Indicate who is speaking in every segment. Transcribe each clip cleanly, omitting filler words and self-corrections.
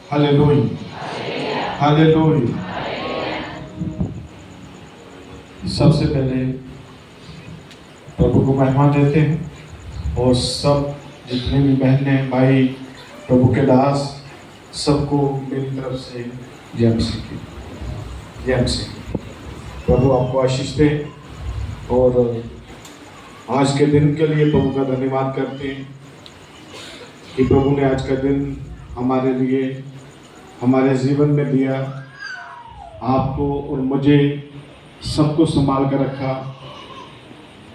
Speaker 1: Hallelujah, hallelujah. सबसे पहले प्रभु को महिमा देते हैं और सब जितने भी बहनें भाई प्रभु के दास सबको मेरी तरफ से जय मसीह की, जय मसीह। प्रभु आपको आशीष दे और आज के दिन के लिए प्रभु का धन्यवाद करते हैं कि प्रभु ने आज का दिन हमारे लिए हमारे जीवन में दिया। आपको और मुझे सबको संभाल कर रखा,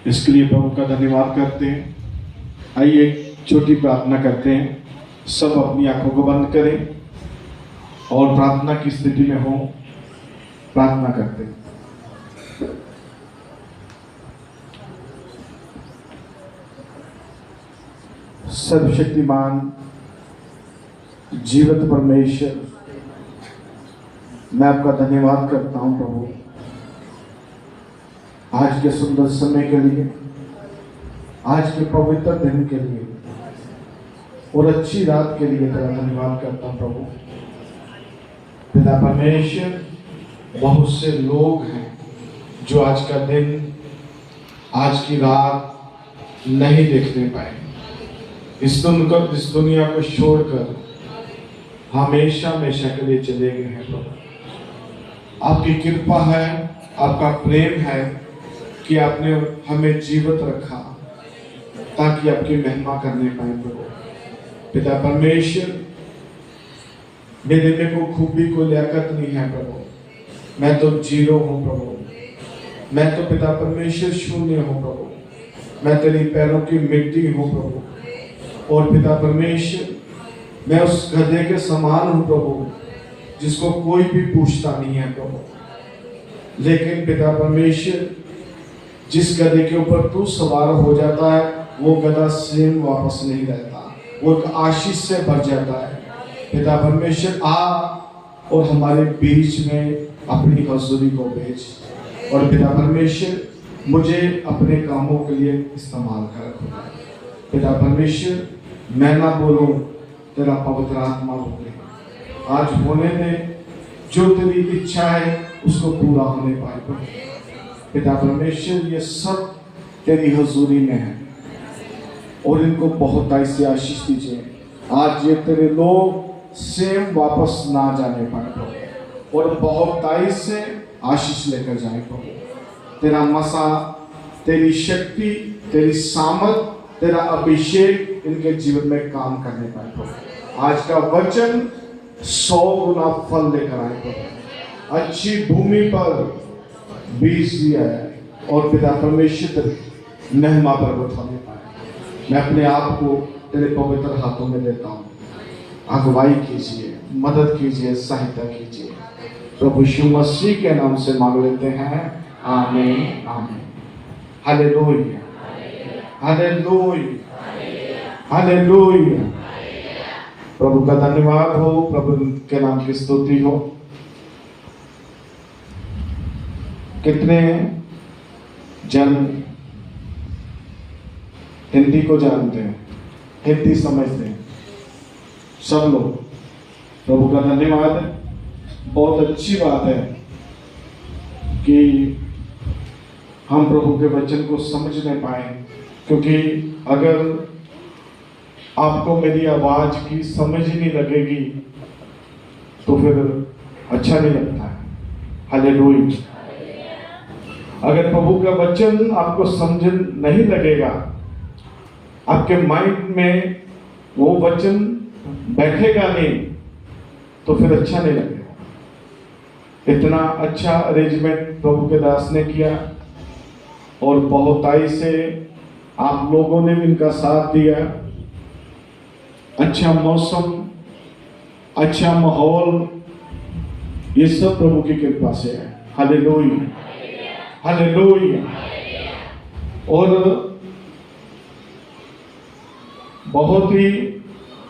Speaker 1: इसके लिए प्रभु का धन्यवाद करते हैं। आइए एक छोटी प्रार्थना करते हैं। सब अपनी आंखों को बंद करें और प्रार्थना की स्थिति में हो। प्रार्थना करते हैं। सर्वशक्तिमान जीवित परमेश्वर, मैं आपका धन्यवाद करता हूं प्रभु, आज के सुंदर समय के लिए, आज के पवित्र दिन के लिए और अच्छी रात के लिए तेरा धन्यवाद करता हूं प्रभु। पिता परमेश्वर, बहुत से लोग हैं जो आज का दिन, आज की रात नहीं देखने पाए। इस दुनिया को छोड़कर हमेशा हमेशा के लिए चले गए हैं प्रभु। आपकी कृपा है, आपका प्रेम है कि आपने हमें जीवित रखा ताकि आपकी महिमा करने पाए प्रभु। पिता परमेश्वर, मेरे में को खूबी को लियाकत नहीं है प्रभु, मैं तो जीरो हूँ प्रभु। मैं तो पिता परमेश्वर शून्य हूँ प्रभु, मैं तेरी पैरों की मिट्टी हूँ प्रभु। और पिता परमेश्वर, मैं उस गधे के समान हूँ प्रभु जिसको कोई भी पूछता नहीं है प्रभु। लेकिन पिता परमेश्वर, जिस गधे के ऊपर तू सवार हो जाता है वो गधा सेम वापस नहीं रहता, वो एक आशीष से भर जाता है। पिता परमेश्वर, आ और हमारे बीच में अपनी हजूरी को भेज। और पिता परमेश्वर, मुझे अपने कामों के लिए इस्तेमाल कर। पिता परमेश्वर, मैं ना बोलूं, तेरा पवित्र आत्मा बोले। आज होने दे, जो तेरी इच्छा है उसको पूरा होने पाए। पिता परमेश्वर, ये सब तेरी हजूरी में है और इनको बहुत ऐसी आशीष दीजिए। आज ये तेरे लोग सेम वापस ना जाने पाए और बहुत ताइस से आशीष लेकर जाए प्रभु। तेरा मसा, तेरी शक्ति, तेरी सामर्थ, तेरा अभिषेक इनके जीवन में काम करने पाए प्रभु। आज का वचन 100 गुना फल लेकर आए प्रभु। अच्छी भूमि पर बीज दिया है और पिता परमेश्वर महिमा पर उठाने पाए। मैं अपने आप को तेरे पवित्र हाथों में देता हूँ। अगुवाई कीजिए, मदद कीजिए, सहायता कीजिए। प्रभु यीशु मसीह के नाम से मांग लेते हैं, आमीन, आमीन। Hallelujah, hallelujah, hallelujah. प्रभु का धन्यवाद हो, प्रभु के नाम की स्तुति हो। कितने जन हिंदी को जानते हैं, हिंदी समझते हैं? सब लोग। प्रभु का धन्यवाद है। बहुत अच्छी बात है कि हम प्रभु के वचन को समझने पाए, क्योंकि अगर आपको मेरी आवाज की समझ ही नहीं लगेगी तो फिर अच्छा नहीं लगता है। हालेलुया। अगर प्रभु का वचन आपको समझ नहीं लगेगा, आपके माइंड में वो वचन बैठेगा नहीं, तो फिर अच्छा नहीं लगेगा। इतना अच्छा अरेंजमेंट प्रभु के दास ने किया और बहुताई से आप लोगों ने भी इनका साथ दिया। अच्छा मौसम, अच्छा माहौल, ये सब प्रभु की कृपा से है। Hallelujah, hallelujah. और बहुत ही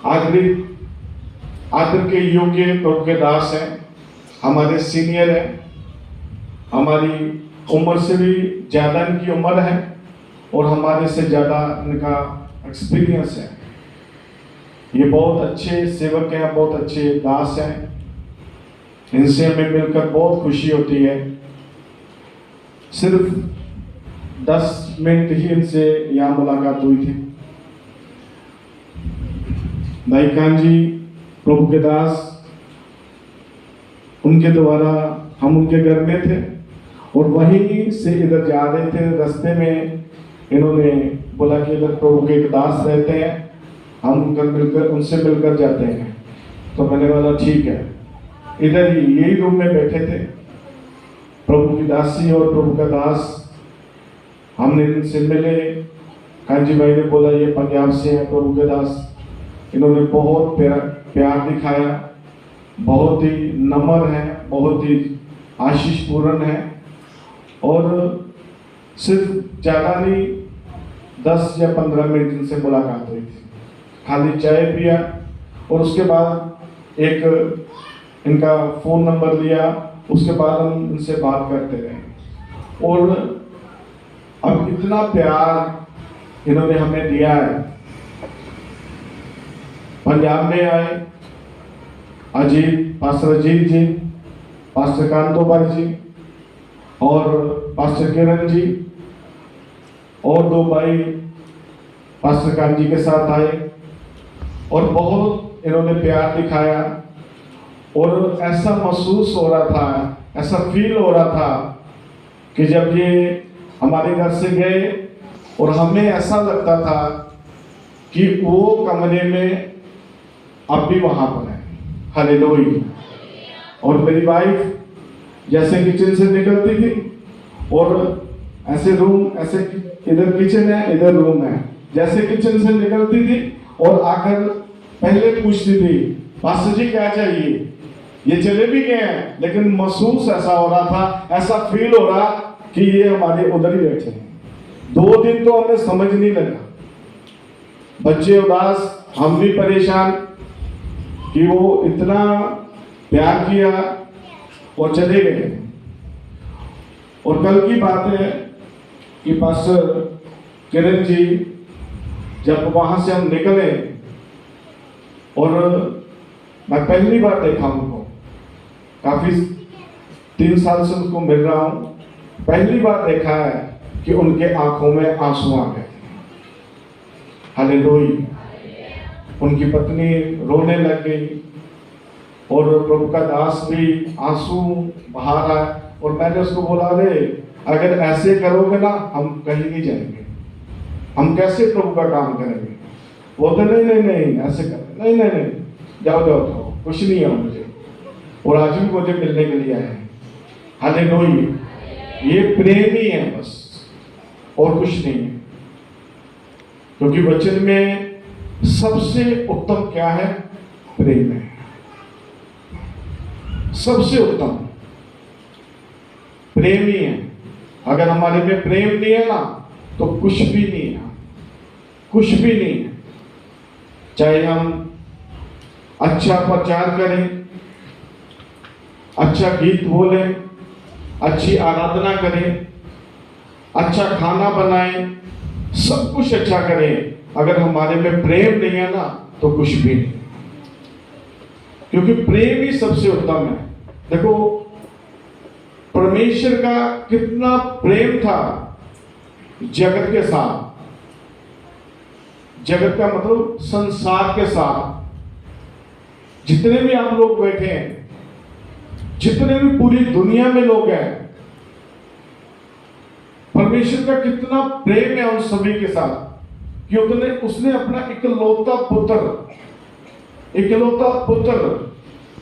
Speaker 1: आदर के योग्य प्रभु के दास हैं, हमारे सीनियर हैं, हमारी उम्र से भी ज़्यादा इनकी उम्र है और हमारे से ज़्यादा इनका एक्सपीरियंस है। ये बहुत अच्छे सेवक हैं, बहुत अच्छे दास हैं। इनसे हमें मिलकर बहुत खुशी होती है। सिर्फ 10 मिनट ही इनसे यहाँ मुलाकात हुई थी। भाई खान जी प्रभु के दास, उनके द्वारा हम उनके घर में थे और वहीं से इधर जा रहे थे। रास्ते में इन्होंने बोला कि इधर प्रभु के एक दास रहते हैं, हम उनसे मिलकर जाते हैं। तो मैंने बोला ठीक है। इधर ही यही रूम में बैठे थे प्रभु की दासी और प्रभु का दास। हमने इनसे मिले। कांजी भाई ने बोला ये पंजाब से है प्रभु के दास। इन्होंने बहुत प्यार दिखाया, बहुत ही नम्र है, बहुत ही आशीष पूर्ण है। और सिर्फ ज़्यादा नहीं, 10 या 15 मिनट इनसे मुलाकात हुई थी। खाली चाय पिया और उसके बाद एक इनका फ़ोन नंबर लिया। उसके बाद हम इनसे बात करते रहे और अब इतना प्यार इन्होंने हमें दिया है। पंजाब में आए पास्टर अजीत जी, पास्टर कांतो भाई जी और पास्टर किरण जी और 2 भाई पास्टर कान जी के साथ आए और बहुत इन्होंने प्यार दिखाया। और ऐसा महसूस हो रहा था, ऐसा फील हो रहा था कि जब ये हमारे घर से गए और हमें ऐसा लगता था कि वो कमरे में अब भी वहां पर है। हालेलुया। और मेरी वाइफ जैसे किचन से निकलती थी और ऐसे रूम, ऐसे इधर किचन है, इधर रूम है, जैसे किचन से निकलती थी और आकर पहले पूछती थी पास्टर जी क्या चाहिए। ये चले भी गए हैं लेकिन महसूस ऐसा हो रहा था, ऐसा फील हो रहा कि ये हमारे उधर ही बैठे हैं। 2 दिन तो हमें समझ नहीं लगा, बच्चे उदास, हम भी परेशान कि वो इतना प्यार किया और चले गए। और कल की बात है कि पास्टर किरण जी जब वहां से हम निकले और मैं पहली बार देखा उनको, काफी 3 साल से उनको मिल रहा हूं, पहली बार देखा है कि उनके आंखों में आंसू आ गए। हालेलुया। उनकी पत्नी रोने लग गई और प्रभु का दास भी आंसू बहा रहा है। और मैंने उसको बोला रे अगर ऐसे करोगे ना हम कहीं नहीं जाएंगे, हम कैसे प्रभु का काम करेंगे। वो तो नहीं ऐसे कर, नहीं जाओ कुछ नहीं है मुझे। और आज भी मुझे मिलने के लिए आए हैं। हालेलुया। ये प्रेम ही है बस और कुछ नहीं है। क्योंकि वचन में सबसे उत्तम क्या है? प्रेम है। सबसे उत्तम प्रेम ही है। अगर हमारे में प्रेम नहीं है ना तो कुछ भी नहीं है, कुछ भी नहीं है। चाहे हम अच्छा प्रचार करें, अच्छा गीत बोलें, अच्छी आराधना करें, अच्छा खाना बनाएं, सब कुछ अच्छा करें, अगर हमारे में प्रेम नहीं है ना तो कुछ भी नहीं। क्योंकि प्रेम ही सबसे उत्तम है। देखो परमेश्वर का कितना प्रेम था जगत के साथ। जगत का मतलब संसार के साथ। जितने भी आप लोग बैठे हैं, जितने भी पूरी दुनिया में लोग हैं, परमेश्वर का कितना प्रेम है उन सभी के साथ कि उसने अपना इकलौता पुत्र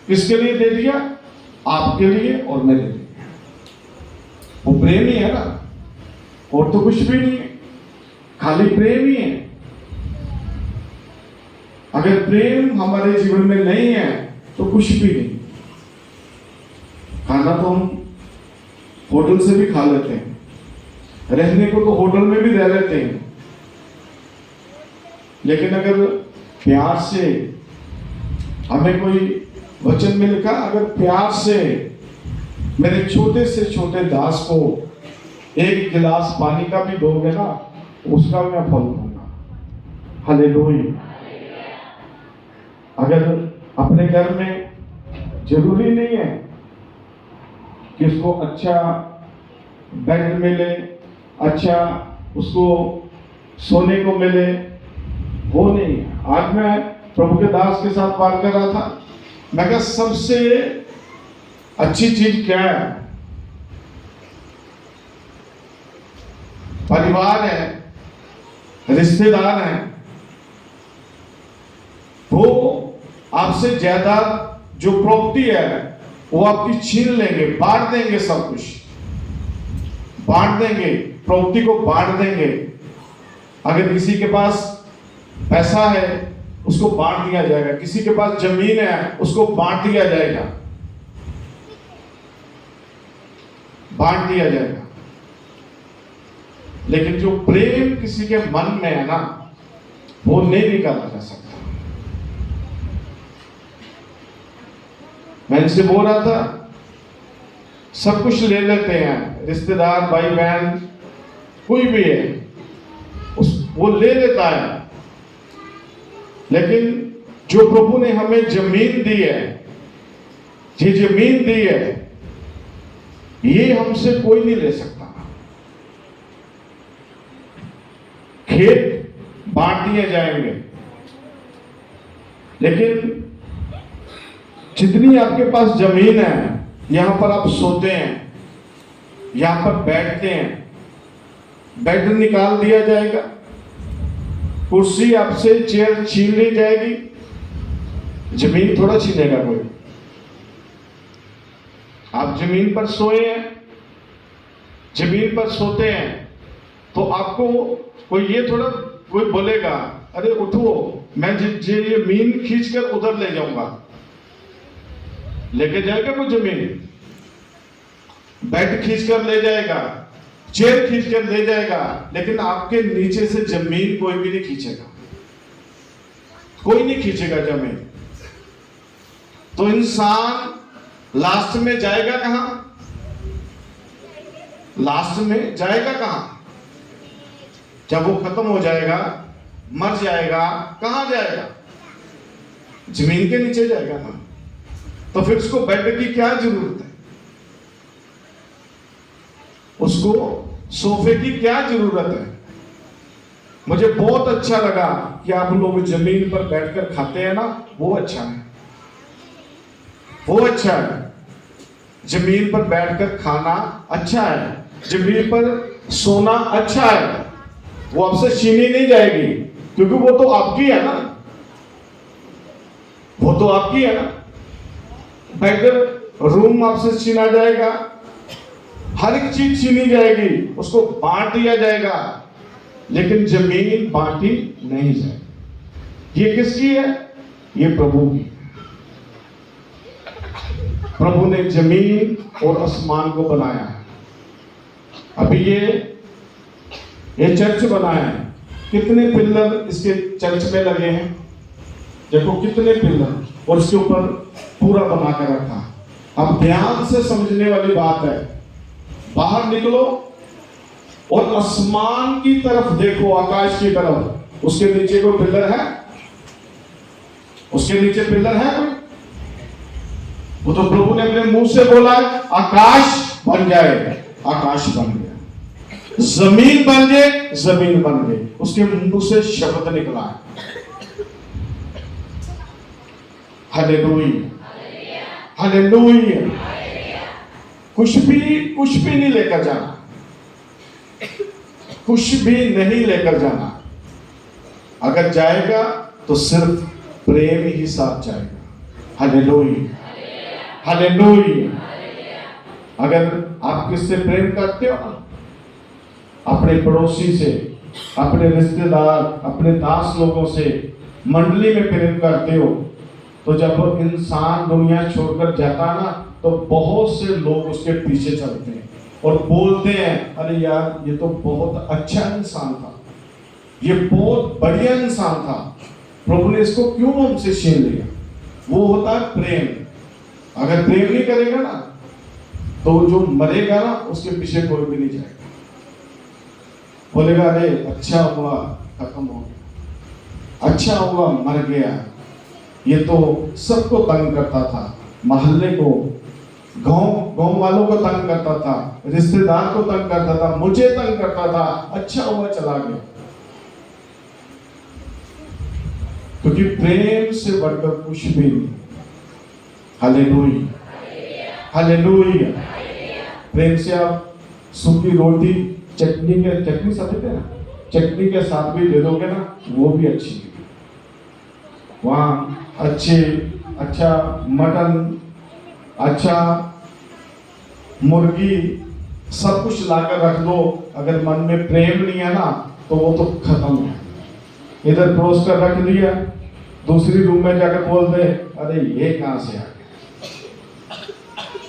Speaker 1: किसके लिए दे दिया? आपके लिए और मेरे लिए। वो प्रेम ही है ना, और तो कुछ भी नहीं है, खाली प्रेम ही है। अगर प्रेम हमारे जीवन में नहीं है तो कुछ भी नहीं। खाना तो हम होटल से भी खा लेते हैं, रहने को तो होटल में भी रह लेते हैं, लेकिन अगर प्यार से हमें कोई वचन में लिखा, अगर प्यार से मेरे छोटे से छोटे दास को 1 गिलास पानी का भी दोगे ना, उसका मैं फल दूंगा। हालेलुया। अगर अपने घर में जरूरी नहीं है कि उसको अच्छा बेड मिले, अच्छा उसको सोने को मिले, वो नहीं है। आज मैं प्रभु के दास के साथ बात कर रहा था, मैं कहा सबसे अच्छी चीज क्या है? परिवार है, रिश्तेदार हैं, वो आपसे ज्यादा जो प्रॉपर्टी है वो आपकी छीन लेंगे, बांट देंगे, सब कुछ बांट देंगे, प्रॉपर्टी को बांट देंगे। अगर किसी के पास पैसा है उसको बांट दिया जाएगा, किसी के पास जमीन है उसको बांट दिया जाएगा, बांट दिया जाएगा। लेकिन जो प्रेम किसी के मन में है ना, वो नहीं निकाला जा सकता। मैं इनसे बोल रहा था, सब कुछ ले लेते हैं, रिश्तेदार, भाई बहन, कोई भी है, वो ले लेता है, लेकिन जो प्रभु ने हमें जमीन दी है, ये जमीन दी है, ये हमसे कोई नहीं ले सकता। खेत बांट दिए जाएंगे, लेकिन जितनी आपके पास जमीन है, यहां पर आप सोते हैं, यहां पर बैठते हैं, बेड निकाल दिया जाएगा, कुर्सी आपसे, चेयर छीन ली जाएगी, जमीन थोड़ा छीनेगा कोई। आप जमीन पर सोए हैं, जमीन पर सोते हैं, तो आपको कोई ये थोड़ा कोई बोलेगा, अरे उठो, मैं ये मीन खींचकर उधर ले जाऊंगा, लेके जाएगा वो जमीन, बेड खींचकर ले जाएगा, चेयर खींचकर ले जाएगा, लेकिन आपके नीचे से जमीन कोई भी नहीं खींचेगा, कोई नहीं खींचेगा जमीन। तो इंसान लास्ट में जाएगा कहां? लास्ट में जाएगा कहां? जब वो खत्म हो जाएगा, मर जाएगा, कहां जाएगा? जमीन के नीचे जाएगा ना। तो फिर उसको बेड की क्या जरूरत है? उसको सोफे की क्या जरूरत है? मुझे बहुत अच्छा लगा कि आप लोग जमीन पर बैठकर खाते हैं ना, वो अच्छा है, वो अच्छा है। जमीन पर बैठकर खाना अच्छा है, जमीन पर सोना अच्छा है, वो आपसे छीनी नहीं जाएगी, क्योंकि वो तो आपकी है ना, वो तो आपकी है ना। बेड, रूम आपसे छीना जाएगा, हर एक चीज छीनी जाएगी, उसको बांट दिया जाएगा, लेकिन जमीन बांटी नहीं जाएगी। ये किसकी है? ये प्रभु की। प्रभु ने जमीन और आसमान को बनाया है। अभी ये चर्च बनाया है, कितने पिलर इसके चर्च में लगे हैं, देखो कितने पिलर, और इसके ऊपर पूरा बना कर रखा। अब ध्यान से समझने वाली बात है, बाहर निकलो और आसमान की तरफ देखो, आकाश की तरफ, उसके नीचे कोई पिलर है? उसके नीचे पिलर है कोई? वो तो प्रभु ने अपने मुंह से बोला, आकाश बन जाए, आकाश बन गया, जमीन बन जाए, जमीन बन गई, उसके मुंह से शब्द निकला है। Hallelujah, hallelujah. कुछ भी नहीं लेकर जाना, कुछ भी नहीं लेकर जाना। अगर जाएगा तो सिर्फ प्रेम ही साथ जाएगा। Hallelujah, hallelujah. अगर आप किससे प्रेम करते हो ना, अपने पड़ोसी से, अपने रिश्तेदार, अपने दास लोगों से, मंडली में प्रेम करते हो, तो जब इंसान दुनिया छोड़कर जाता है ना, तो बहुत से लोग उसके पीछे चलते हैं और बोलते हैं, अरे यार ये तो बहुत अच्छा इंसान था, ये बहुत बढ़िया इंसान था, प्रभु ने इसको क्यों हमसे छीन लिया? वो होता है प्रेम। अगर प्रेम नहीं करेगा ना, तो जो मरेगा ना, उसके पीछे कोई भी नहीं जाएगा, बोलेगा अरे अच्छा हुआ खत्म हो गया, अच्छा हुआ मर गया, ये तो सबको तंग करता था, मोहल्ले को, गांव वालों को तंग करता था, रिश्तेदार को तंग करता था, मुझे तंग करता था। अच्छा हुआ चला गया, क्योंकि प्रेम से बढ़कर कुछ भी नहीं। Hallelujah, hallelujah. प्रेम से आप सूखी रोटी चटनी समझते हैं ना, चटनी के साथ भी दे दोगे ना, वो भी अच्छी है। वहाँ अच्छा मटन, अच्छा मुर्गी, सब कुछ लाकर रख दो, अगर मन में प्रेम नहीं है ना तो वो तो खत्म है। इधर परोस कर रख दिया, दूसरी रूम में जाकर बोल दे, अरे ये कहां से आ गया,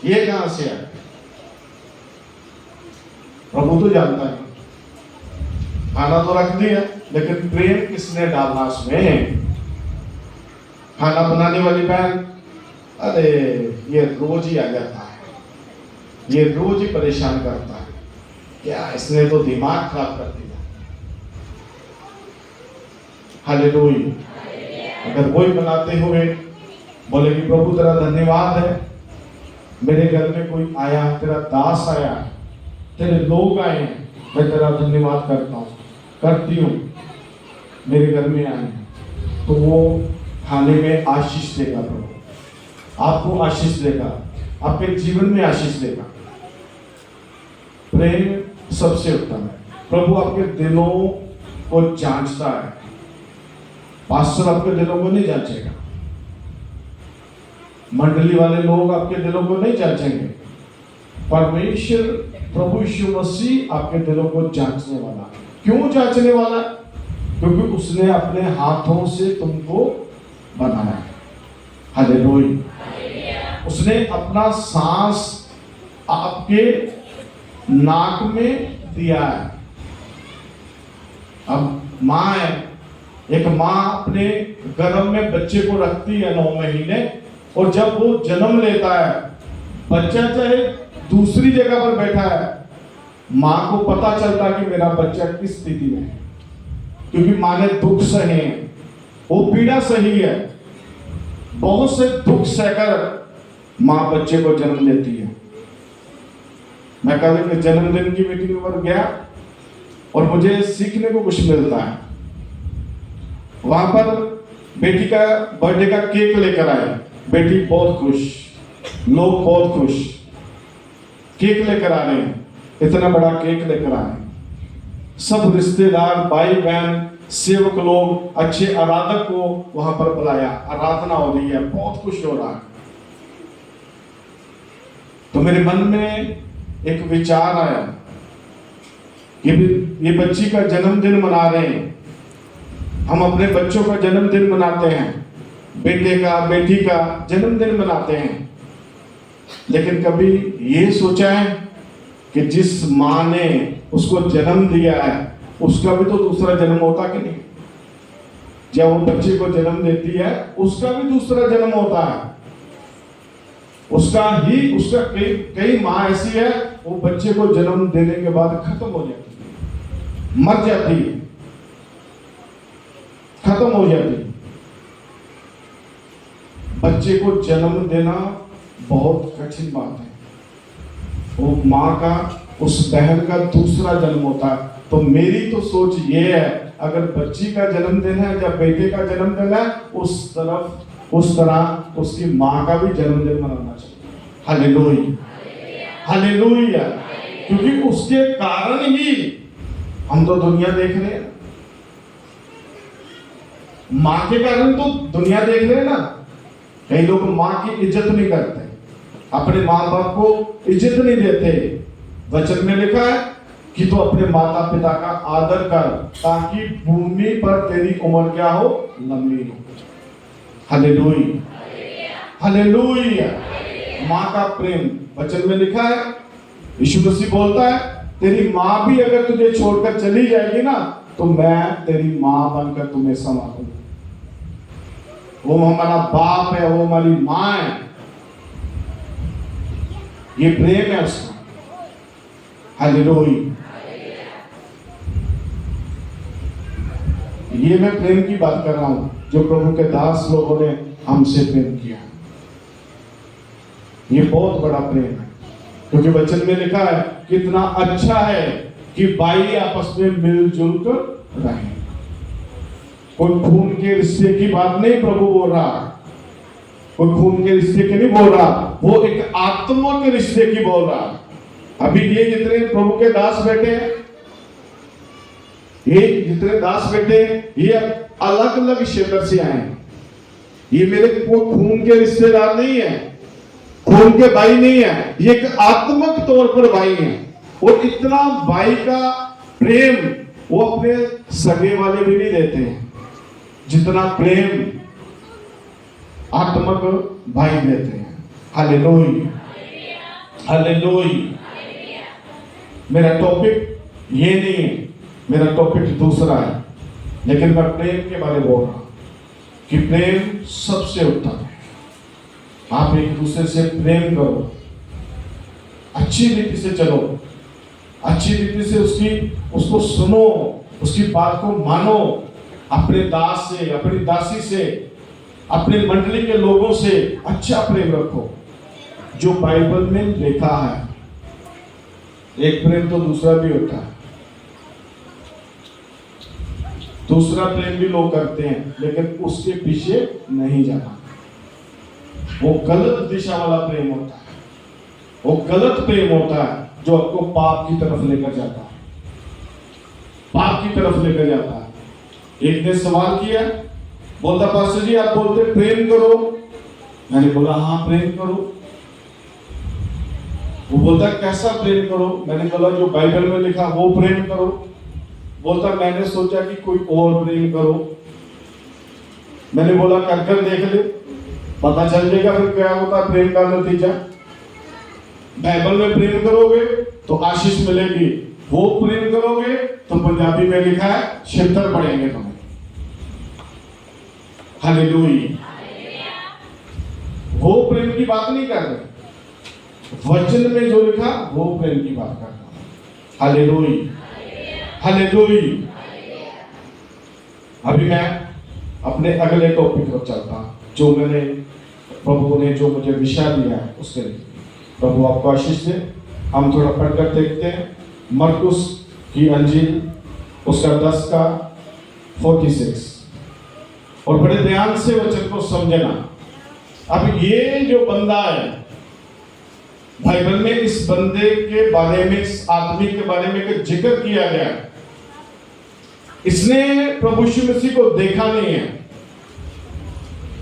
Speaker 1: ये कहां से आ गया। प्रभु तो जानता है, खाना तो रख दिया, लेकिन प्रेम किसने डालना उसमें। खाना बनाने वाली बहन, अरे ये रोज ही आ जाता है, ये रोज ही परेशान करता है, क्या इसने तो दिमाग खराब कर दिया। हालेलुया। अगर वही बनाते हुए बोले कि प्रभु तेरा धन्यवाद है, मेरे घर में कोई आया, तेरा दास आया, तेरे लोग आए, मैं तेरा धन्यवाद करता हूँ, करती हूँ, मेरे घर में आए, तो वो खाने में आशीष देगा। प्रभु आपको आशीष देगा, आपके जीवन में आशीष देगा। प्रेम सबसे उत्तम है। प्रभु आपके दिलों को जांचता है, पास्टर आपके दिलों को नहीं जांचेगा, मंडली वाले लोग आपके दिलों को नहीं जांचेंगे। परमेश्वर प्रभु यीशु मसीह आपके दिलों को जांचने वाला। क्यों जांचने वाला? क्योंकि उसने अपने हाथों से तुमको बनाया। हालेलुया। उसने अपना सांस आपके नाक में दिया है। अब माँ है, एक माँ अपने गर्भ में बच्चे को रखती है 9 महीने, और जब वो जन्म लेता है, बच्चा चाहे दूसरी जगह पर बैठा है, माँ को पता चलता है कि मेरा बच्चा किस स्थिति में है, क्योंकि माँ ने दुख सहे हैं, वो पीड़ा सही है, बहुत से दुख सहकर माँ बच्चे को जन्म देती है। मैं कल के जन्मदिन की मीटिंग पर गया और मुझे सीखने को कुछ मिलता है। वहां पर बेटी का बर्थडे का केक लेकर आए, बेटी बहुत खुश, लोग बहुत खुश, केक लेकर आ रहे हैं, इतना बड़ा केक लेकर आए, सब रिश्तेदार, भाई बहन, सेवक लोग, अच्छे आराधक को वहां पर बुलाया, आराधना हो रही है, बहुत खुश हो रहा है। तो मेरे मन में एक विचार आया कि ये बच्ची का जन्मदिन मना रहे हैं, हम अपने बच्चों का जन्मदिन मनाते हैं, बेटे का, बेटी का जन्मदिन मनाते हैं, लेकिन कभी ये सोचा है कि जिस माँ ने उसको जन्म दिया है, उसका भी तो दूसरा जन्म होता कि नहीं? जब वो बच्चे को जन्म देती है, उसका भी दूसरा जन्म होता है, उसका कई माँ ऐसी है, वो बच्चे को जन्म देने के बाद खत्म हो जाती है, मर जाती है, खत्म हो जाती है। बच्चे को जन्म देना बहुत कठिन बात है, वो माँ का, उस बहन का दूसरा जन्म होता है। तो मेरी तो सोच ये है, अगर बच्ची का जन्म देना है या बेटे का जन्म देना है, उस तरह उसकी माँ का भी जन्मदिन मनाना चाहिए। Hallelujah, hallelujah. क्योंकि उसके कारण ही हम तो दुनिया देख रहे हैं, माँ के कारण तो दुनिया देख रहे हैं ना। कई लोग माँ की इज्जत नहीं करते, अपने माँ बाप को इज्जत नहीं देते। वचन में लिखा है कि तो अपने माता पिता का आदर कर, ताकि भूमि पर तेरी उम्र क्या हो, लंबी हो। Hallelujah, hallelujah. माँ का प्रेम वचन में लिखा है, यीशु मसीह बोलता है, तेरी माँ भी अगर तुझे छोड़कर चली जाएगी ना, तो मैं तेरी माँ बनकर तुम्हें संभालूंगा। वो हमारा बाप है, वो हमारी माँ है, ये प्रेम है उसका। हालेलुया। ये मैं प्रेम की बात कर रहा हूं, जो प्रभु के दास लोगों ने हमसे प्रेम किया। ये बहुत बड़ा प्रेम है, क्योंकि वचन में लिखा है कितना अच्छा है कि भाई आपस में मिलजुल कर रहें। कोई खून के रिश्ते की बात नहीं प्रभु बोल रहा, कोई खून के रिश्ते की नहीं बोल रहा, वो एक आत्मा के रिश्ते की बोल रहा। अभी ये जितने प्रभु के दास बैठे हैं, ये जितने दास बैठे हैं, ये अलग अलग क्षेत्र से आए हैं। ये मेरे कोई खून के रिश्तेदार नहीं है, खून के भाई नहीं है, ये एक आत्मिक तौर पर भाई है। और इतना भाई का प्रेम वो अपने सगे वाले भी नहीं देते हैं जितना प्रेम आत्मिक भाई देते हैं। Hallelujah, hallelujah. मेरा टॉपिक ये नहीं है, मेरा टॉपिक दूसरा है, लेकिन मैं प्रेम के बारे में बोल रहा हूं कि प्रेम सबसे उत्तम है। आप एक दूसरे से प्रेम करो, अच्छी रीति से चलो, अच्छी रीति से उसको सुनो, उसकी बात को मानो। अपने दास से, अपनी दासी से, अपने मंडली के लोगों से अच्छा प्रेम रखो, जो बाइबल में लिखा है। एक प्रेम तो दूसरा भी होता है, दूसरा प्रेम भी लोग करते हैं, लेकिन उसके पीछे नहीं जाना। वो गलत दिशा वाला प्रेम होता है, वो गलत प्रेम होता है जो आपको पाप की तरफ लेकर जाता है, पाप की तरफ लेकर जाता है। एक ने सवाल किया, बोलता पास्टर जी आप बोलते प्रेम करो, मैंने बोला हाँ प्रेम करो। वो बोलता कैसा प्रेम करो, मैंने बोला जो बाइबल में लिखा वो प्रेम करो। बोलता मैंने सोचा कि कोई और प्रेम करो। मैंने बोला कर कर देख ले, पता चल जाएगा फिर क्या होता है प्रेम का नतीजा। बाइबल में प्रेम करोगे तो आशीष मिलेगी, वो प्रेम करोगे तो पंजाबी में लिखा है छितर पड़ेंगे तुम्हें। हालेलुया। वो प्रेम की बात नहीं कर रहे, वचन में जो लिखा वो प्रेम की बात कर रहा। Hallelujah, hallelujah. अभी मैं अपने अगले टॉपिक पर चलता हूं, जो मैंने प्रभु ने जो मुझे विषय दिया है उसके लिए। प्रभु आपको आशीष दे। हम थोड़ा पढ़कर देखते हैं मरकुस की अंजील उसका 10 का 46, और बड़े ध्यान से वचन को समझना। अब ये जो बंदा है, बाइबल में इस बंदे के बारे में, इस आदमी के बारे में एक जिक्र किया गया। इसने प्रभु यीशु मसीह को देखा नहीं है,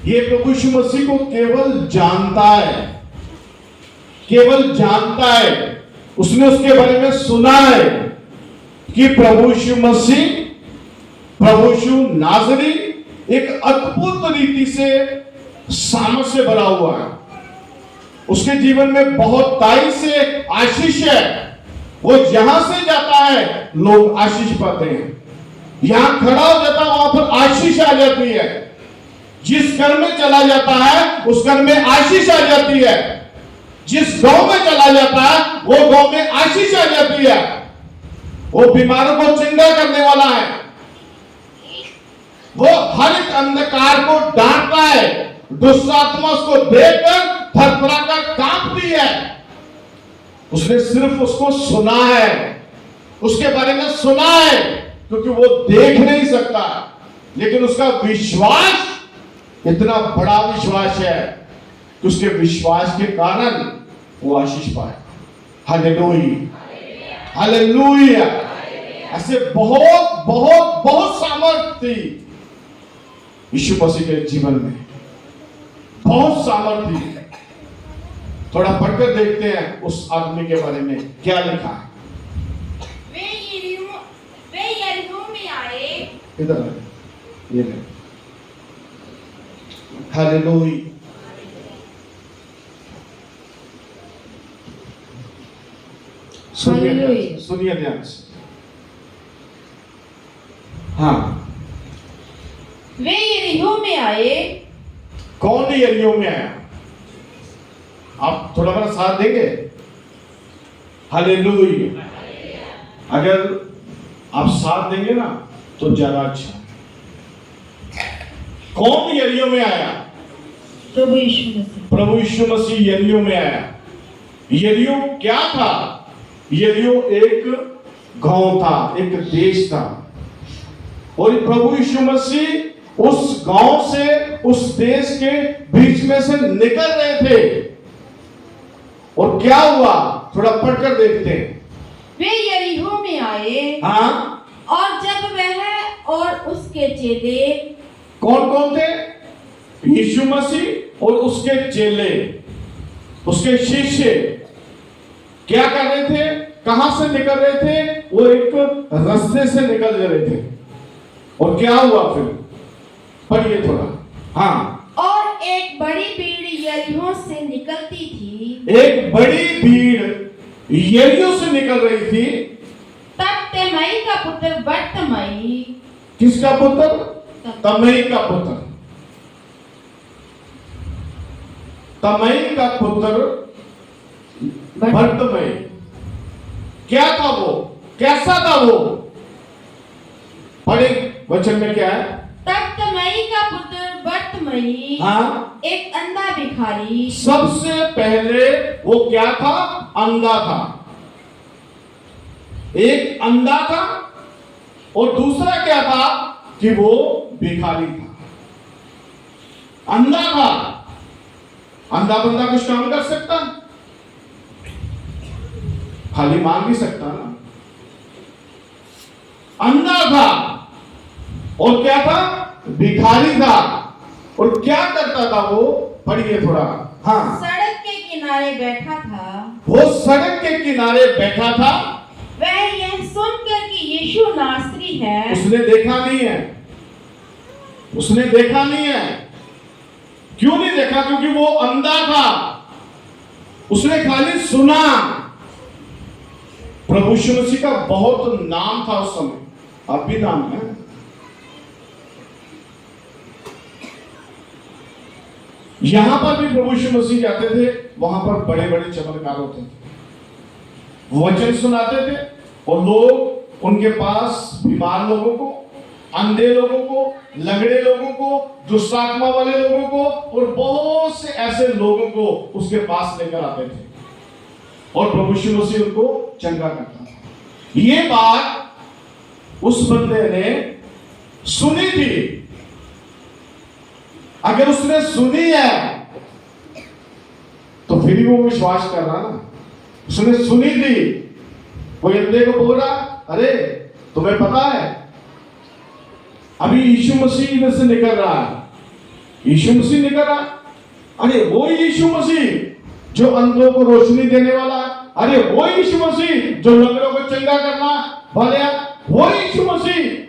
Speaker 1: ये प्रभु यीशु मसीह को केवल जानता है, केवल जानता है। उसने उसके बारे में सुना है कि प्रभु यीशु मसीह, प्रभु यीशु नाज़री एक अद्भुत रीति से सामर्थ से भरा हुआ है। उसके जीवन में बहुत ताई से आशीष है। वो जहां से जाता है लोग आशीष पाते हैं, यहां खड़ा हो जाता है वहां पर आशीष आ जाती है। जिस घर में चला जाता है उस घर में आशीष आ जाती है। जिस गांव में चला जाता है वो गांव में आशीष आ जाती है। वो बीमारों को चंगा करने वाला है, वो हर एक अंधकार को डांटता है, दुष्ट आत्मा उसको देखकर थरथराकर कांपती है। उसने सिर्फ उसको सुना है, उसके बारे में सुना है, क्योंकि वो देख नहीं सकता, लेकिन उसका विश्वास इतना बड़ा विश्वास है कि उसके विश्वास के कारण वो आशीष पाए। Hallelujah, hallelujah. ऐसे बहुत बहुत बहुत सामर्थ थी यीशु मसीह के जीवन में, बहुत सामर्थ थी। थोड़ा पढ़कर देखते हैं उस आदमी के बारे में क्या लिखा है।
Speaker 2: वे यरीहो में आए।
Speaker 1: इधर ये ले। हालेलुया। सुनिए, सुनिए ध्यान से। हाँ,
Speaker 2: वे यरीहो में आए।
Speaker 1: कौन यरीहो में आया? आप थोड़ा मेरा साथ देंगे? हालेलुया। अगर आप साथ देंगे ना तो ज्यादा अच्छा। कौन यरीहो में आया?
Speaker 2: प्रभु यीशु मसीह।
Speaker 1: प्रभु यीशु मसीह यरीहो में आया। यरीहो क्या था? यरीहो एक गांव था, एक देश था, और प्रभु यीशु मसीह उस गांव से, उस देश के बीच में से निकल रहे थे। और क्या हुआ, थोड़ा पढ़कर देखते हैं।
Speaker 2: वे यरीहो में आए,
Speaker 1: हाँ,
Speaker 2: और जब वह और उसके चेले,
Speaker 1: कौन कौन थे? यीशु मसीह और उसके चेले, उसके शिष्य क्या कर रहे थे? कहां से निकल रहे थे? वो एक रास्ते से निकल रहे थे। और क्या हुआ फिर? पढ़िए थोड़ा। हाँ,
Speaker 2: और एक बड़ी भीड़ यरीहो से निकलती थी।
Speaker 1: एक बड़ी भीड़ यरीहो से निकल रही थी।
Speaker 2: तब तिमाई का पुत्र बर्तिमाई,
Speaker 1: किसका पुत्र? तमई का पुत्र। तमई का पुत्र बर्तिमाई क्या था? वो कैसा था? वो पढ़े वचन में क्या है?
Speaker 2: तब तिमाई का पुत्र बर्तिमाई,
Speaker 1: हाँ,
Speaker 2: एक अंधा भिखारी।
Speaker 1: सबसे पहले वो क्या था? अंधा था। एक अंधा था, और दूसरा क्या था कि वो भिखारी था। अंधा था। अंधा बंदा कुछ काम कर सकता? खाली मांग ही सकता ना। अंधा था, और क्या था? भिखारी था। और क्या करता था वो? पढ़िए थोड़ा। हाँ,
Speaker 2: सड़क के किनारे बैठा था।
Speaker 1: वो सड़क के किनारे बैठा था।
Speaker 2: वह यह सुनकर कि यीशु नासरी है,
Speaker 1: उसने देखा नहीं है। उसने देखा नहीं है। क्यों नहीं देखा? क्योंकि वो अंधा था। उसने खाली सुना। प्रभु यीशु मसीह का बहुत नाम था उस समय, अब भी नाम है। यहां पर भी प्रभु यीशु मसीह जाते थे, वहां पर बड़े बड़े चमत्कार होते थे। वचन सुनाते थे, और लोग उनके पास बीमार लोगों को, अंधे लोगों को, लंगड़े लोगों को, दुष्ट आत्मा वाले लोगों को, और बहुत से ऐसे लोगों को उसके पास लेकर आते थे, और प्रभु यीशु मसीह उनको चंगा करता था। ये बात उस बंदे ने सुनी थी। अगर उसने सुनी है तो फिर भी वो विश्वास कर रहा ना। उसने सुनी थी। वो अंधे को बोल रहा, अरे तुम्हें पता है अभी यीशु मसीह इधर से निकल रहा है। यीशु मसीह निकल रहा, अरे वो यीशु मसीह जो अंधों को रोशनी देने वाला, अरे वो यीशु मसीह जो लंगड़ों को चंगा करना वाले, वो यीशु मसीह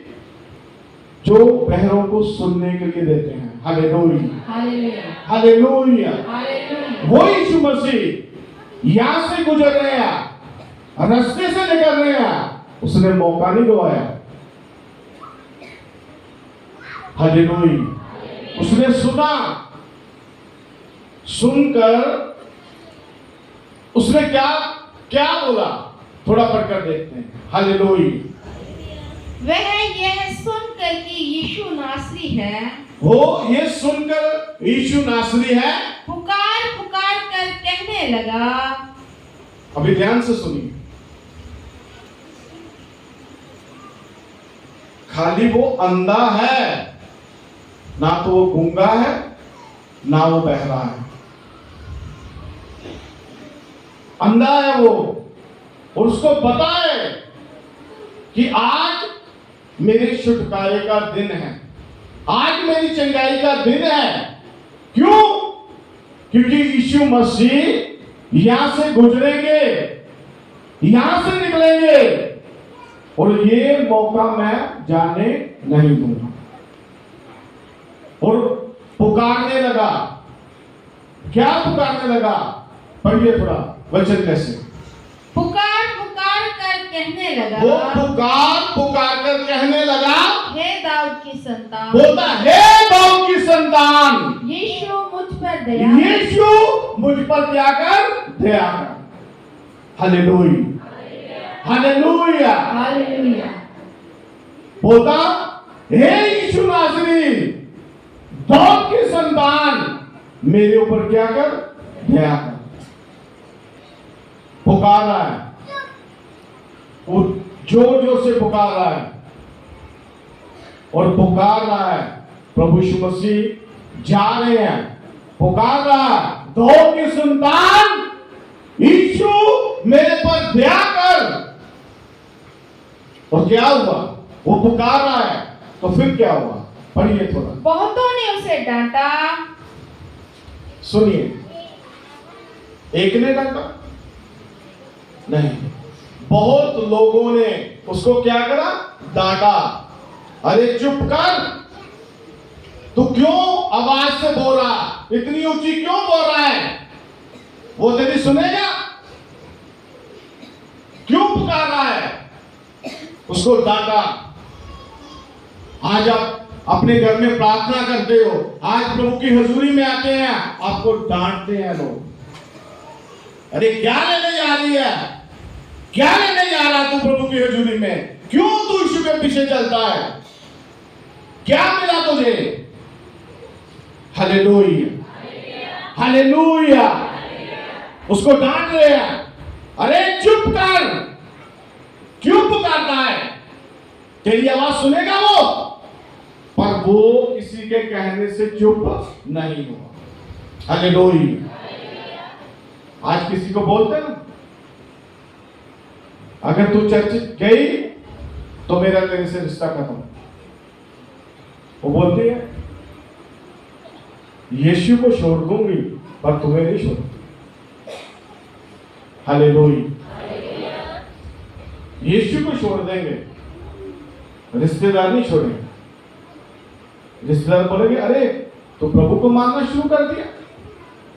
Speaker 1: जो बहरों को सुनने के लिए देते हैं। Hallelujah, hallelujah, hallelujah. वो यीशु मसीह यहां से गुजर रहे हैं, रास्ते से निकल रहे हैं, उसने मौका नहीं गवाया। हालेलुया। उसने सुना, सुनकर उसने क्या क्या बोला? थोड़ा पढ़कर देखते हैं। हालेलुया।
Speaker 2: वह यह सुनकर कि यीशु नासरी है,
Speaker 1: वो ये सुनकर यीशु नासरी है,
Speaker 2: पुकार पुकार कर कहने लगा।
Speaker 1: अभी ध्यान से सुनिए। खाली वो अंधा है, ना तो वो गूंगा है, ना वो बहरा है। अंधा है वो, और उसको पता है कि आज मेरे छुटकारे का दिन है, आज मेरी चंगाई का दिन है। क्यों? क्योंकि यीशु मसीह यहां से गुजरेंगे, यहां से निकलेंगे, और ये मौका मैं जाने नहीं दूंगा। और पुकारने लगा। क्या पुकारने लगा? पढ़िए थोड़ा वचन कैसे।
Speaker 2: पुकार पुकार कर कहने लगा।
Speaker 1: वो पुकार पुकार कर कहने लगा,
Speaker 2: हे दाऊद की संतान,
Speaker 1: बोलता, हे दाऊद की संतान,
Speaker 2: यीशु मुझ पर दया,
Speaker 1: यीशु मुझ पर क्या कर? दया कर। Hallelujah, hallelujah,
Speaker 2: hallelujah.
Speaker 1: बोलता, हे यीशु नासरी, दाऊद की संतान, मेरे ऊपर क्या कर, दया कर। पुकार रहा है, वो जोर जोर से पुकार रहा है और पुकार रहा है। प्रभु यीशु मसीह जा रहे हैं, पुकार रहा है, दाऊद की संतान यीशु मेरे पर दया कर। और क्या हुआ, वो पुकार रहा है तो फिर क्या हुआ, पढ़िए थोड़ा।
Speaker 2: बहुतों ने उसे डांटा।
Speaker 1: सुनिए, एक ने डांटा नहीं, बहुत लोगों ने उसको क्या करा, डांटा। अरे चुप कर, तू क्यों आवाज से बोल रहा, इतनी ऊंची क्यों बोल रहा है, वो तेरी सुनेगा, क्यों पुकार रहा है, उसको डांटा। आज आप अपने घर में प्रार्थना करते हो, आज प्रभु की हजूरी में आते हैं, आपको डांटते हैं लोग। अरे क्या लेने जा रही है, क्या लेने जा रहा तू प्रभु की हजूरी में, क्यों तू यीशु के पीछे चलता है, क्या मिला तुझे। Hallelujah, hallelujah. उसको डांट रहे हैं, अरे चुप कर, क्यों पुकारता है, तेरी आवाज सुनेगा वो, पर वो किसी के कहने से चुप नहीं हुआ। हालेलुया। आज किसी को बोलते ना, अगर तू चर्च गई तो मेरा तेरे से रिश्ता खत्म। वो बोलती है यीशु को छोड़ दूंगी पर तुम्हें नहीं छोड़ूंगी। हालेलुया। यीशु को छोड़ देंगे, रिश्तेदार नहीं छोड़ेंगे। रिश्तेदार बोलेंगे अरे तो प्रभु को मानना शुरू कर दिया,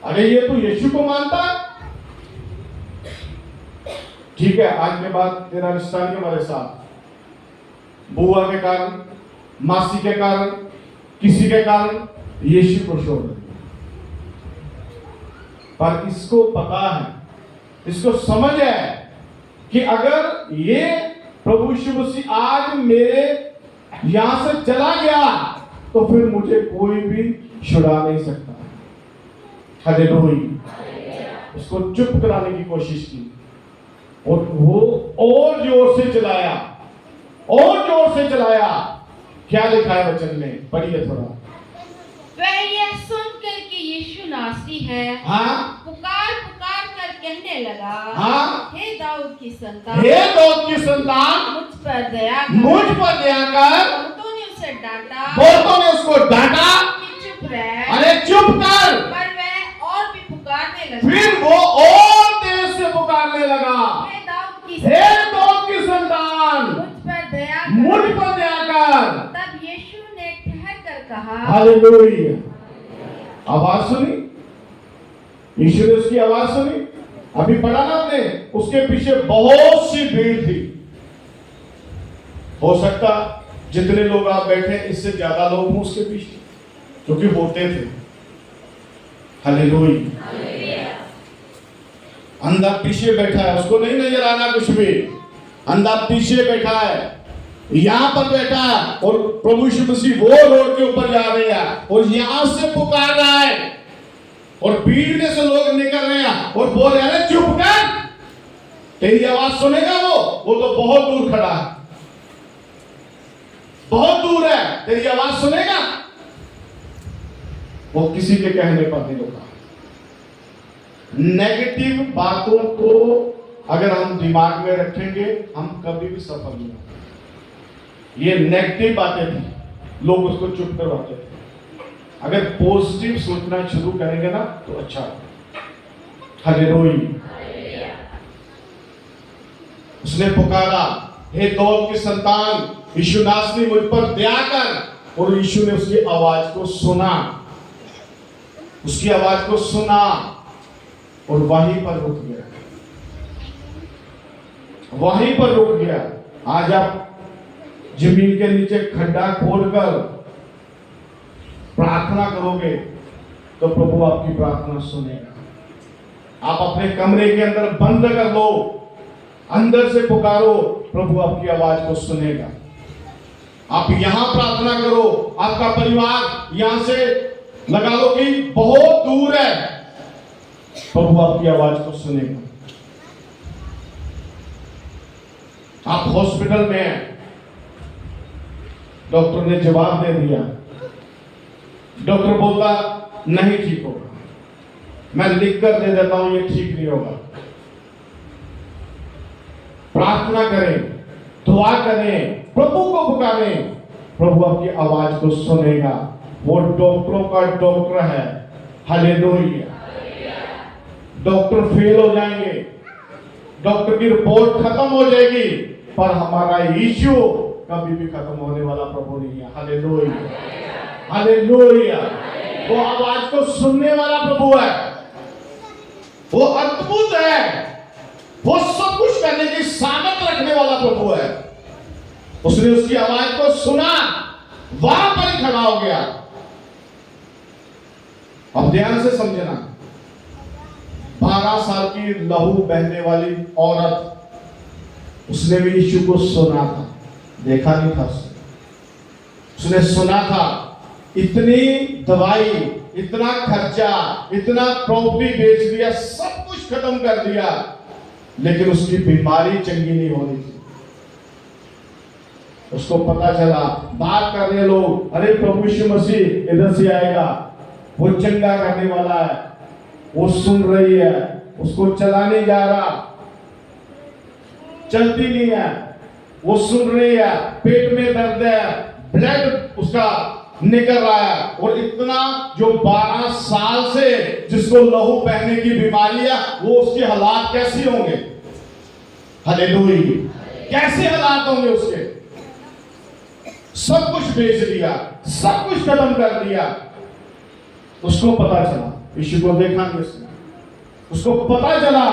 Speaker 1: अरे ये तो यीशु को मानता है, ठीक है आज के बाद तेरा रिश्ता नहीं हमारे साथ। बुआ के कारण, मासी के कारण, किसी के कारण यीशु को छोड़ दे। पर इसको पता है, इसको समझ है कि अगर ये प्रभु यीशु मसीह आज मेरे यहां से चला गया तो फिर मुझे कोई भी छुड़ा नहीं सकता। हालेलुया। उसको चुप कराने की कोशिश की और वो और जोर से चलाया, और जोर से चलाया। क्या लिखा है वचन में, पढ़िए थोड़ा।
Speaker 2: वह यह सुनकर कि यीशु नासरी है,
Speaker 1: हाँ,
Speaker 2: पुकार पुकार कर कहने लगा,
Speaker 1: हाँ,
Speaker 2: हे दाऊद की संतान,
Speaker 1: हे दाऊद की संतान,
Speaker 2: मुझ पर दया कर।
Speaker 1: मुझ पर दया कर।
Speaker 2: बहुतों ने उसे डांटा,
Speaker 1: बहुतों ने उसको डांटा,
Speaker 2: कि चुप रह,
Speaker 1: अरे चुप कर।
Speaker 2: पर वह और भी पुकारने लगा,
Speaker 1: फिर वो और तेज से पुकारने लगा,
Speaker 2: हे दाऊद की
Speaker 1: हे दाऊद की संतान,
Speaker 2: मुझ पर दया कर।
Speaker 1: मुझ पर दया कर।
Speaker 2: तब यीशु ने ठहर कर कहा,
Speaker 1: हालेलुया। आवाज सुनी, यीशु ने उसकी आवाज सुनी। अभी पढ़ा ना आपने, उसके पीछे बहुत सी भीड़ थी। हो सकता जितने लोग आप बैठे इससे ज्यादा लोग हों उसके पीछे, क्योंकि होते थे। हालेलुया। अंधा पीछे बैठा है, उसको नहीं नजर आना कुछ भी, अंधा पीछे बैठा है, यहां पर बैठा है और प्रभु यीशु मसीह वो रोड के ऊपर जा रहे हैं और यहां से पुकार रहा है और भीड़ में से लोग निकल रहे हैं और बोल रहे हैं चुप कर, तेरी आवाज सुनेगा वो तो बहुत दूर खड़ा है, बहुत दूर है, तेरी आवाज सुनेगा। वो किसी के कहने पर नहीं रुका। नेगेटिव बातों को अगर हम दिमाग में रखेंगे हम कभी भी सफल नहीं होंगे। ये नेगेटिव बातें थी, लोग उसको चुप करवाते थे। अगर पॉजिटिव सोचना शुरू करेंगे ना तो अच्छा होगा। हालेलुया। उसने पुकारा, हे दाऊद की संतान, यीशु नासरी मुझ पर दया कर। और यीशु ने उसकी आवाज को सुना, उसकी आवाज को सुना और वहीं पर रुक गया, वहीं पर रुक गया। आज आप जमीन के नीचे खड्डा खोदकर प्रार्थना करोगे तो प्रभु आपकी प्रार्थना सुनेगा। आप अपने कमरे के अंदर बंद कर लो, अंदर से पुकारो, प्रभु आपकी आवाज को सुनेगा। आप यहां प्रार्थना करो, आपका परिवार यहां से लगा लो कि बहुत दूर है, प्रभु आपकी आवाज को सुनेगा। आप हॉस्पिटल में हैं, डॉक्टर ने जवाब दे दिया, डॉक्टर बोलता नहीं ठीक होगा, मैं लिख कर दे देता हूं ये ठीक नहीं होगा। प्रार्थना करें, दुआ करें, प्रभु को पुकारें, प्रभु आपकी आवाज को सुनेगा। वो डॉक्टरों का डॉक्टर है। हालेलुया। डॉक्टर फेल हो जाएंगे, डॉक्टर की रिपोर्ट खत्म हो जाएगी, पर हमारा यीशु कभी भी खत्म होने वाला प्रभु नहीं है। Hallelujah, hallelujah. वो आवाज को सुनने वाला प्रभु है, वो अद्भुत है, वो सब कुछ करने की सामर्थ रखने वाला प्रभु है। उसने उसकी आवाज को सुना, वहां पर ही खड़ा हो गया। अब ध्यान से समझना, 12 साल की लहू बहने वाली औरत, उसने भी यीशु को सुना था, देखा नहीं था उसने सुना था। इतनी दवाई, इतना खर्चा, इतना प्रॉपर्टी बेच दिया, सब कुछ खत्म कर दिया, लेकिन उसकी बीमारी चंगी नहीं हो रही थी। उसको पता चला, बात कर रहे लोग, अरे प्रभु यीशु मसीह इधर से आएगा, वो चंगा करने वाला है। वो सुन रही है, उसको चला नहीं जा रहा, चलती नहीं है, वो सुन रही है, पेट में दर्द है, ब्लड उसका निकल रहा है, और इतना जो 12 साल से जिसको लहू बहने की बीमारी है, वो उसके हालात कैसे होंगे? हालेलुया, कैसे हालात होंगे उसके? सब कुछ बेच दिया, सब कुछ खत्म कर दिया। उसको पता चला, यीशु को देखा नहीं उसने, उसको पता चला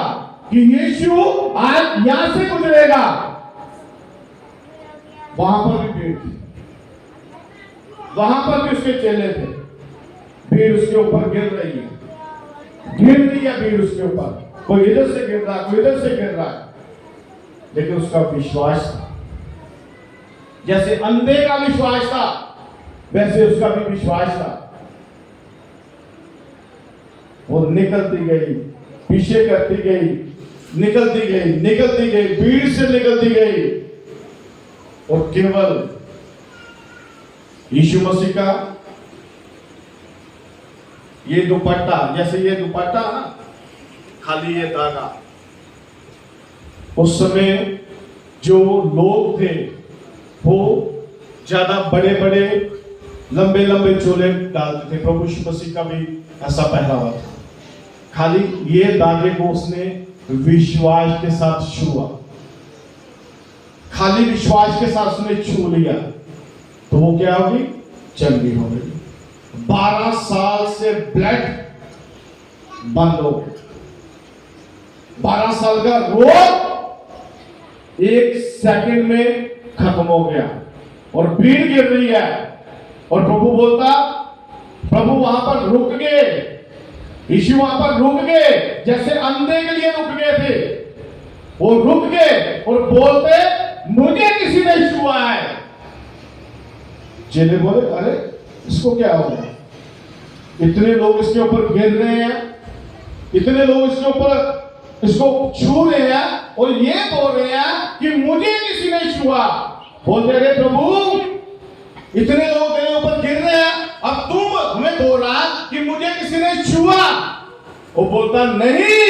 Speaker 1: कि यीशु आज यहां से गुजरेगा। वहां पर भी भीड़ थी, वहां पर भी उसके चेले थे। भीड़ उसके ऊपर गिर रही है, गिर रही है भीड़ उसके ऊपर, कोई इधर से गिर रहा है, कोई इधर से गिर रहा है, लेकिन उसका विश्वास था। जैसे अंधे का विश्वास था, वैसे उसका भी विश्वास था। वो निकलती गई, पीछे करती गई, निकलती गई, निकलती गई, भीड़ से निकलती गई, और केवल यीशु मसीह का ये दुपट्टा, जैसे ये दुपट्टा ना, खाली ये धागा, उस समय जो लोग थे वो ज्यादा बड़े बड़े लंबे लंबे चोले डालते थे। प्रभु यीशु मसीह का भी ऐसा पहनावा था। खाली ये धागे को उसने विश्वास के साथ छुआ, खाली विश्वास के साथ उसने छू लिया, तो वो क्या होगी? चंगी हो गई। 12 साल से ब्लड बंद हो गया, 12 साल का रोग 1 सेकंड में खत्म हो गया, और भीड़ गिर रही है, और प्रभु बोलता, प्रभु वहां पर रुक गए, यीशु वहां पर रुक गए, जैसे अंधे के लिए रुक गए थे। वो रुक गए और बोलते, मुझे किसी ने छुआ है। चेले बोले, अरे इसको क्या हो गया? इतने लोग इसके ऊपर गिर रहे हैं, इतने लोग इसके ऊपर इसको छू रहे हैं, और ये बोल रहे हैं कि मुझे किसी ने छुआ। बोलते, अरे प्रभु इतने लोग तेरे ऊपर गिर रहे हैं, अब तुम हमें बोल रहा कि मुझे किसी ने छुआ। वो बोलता, नहीं,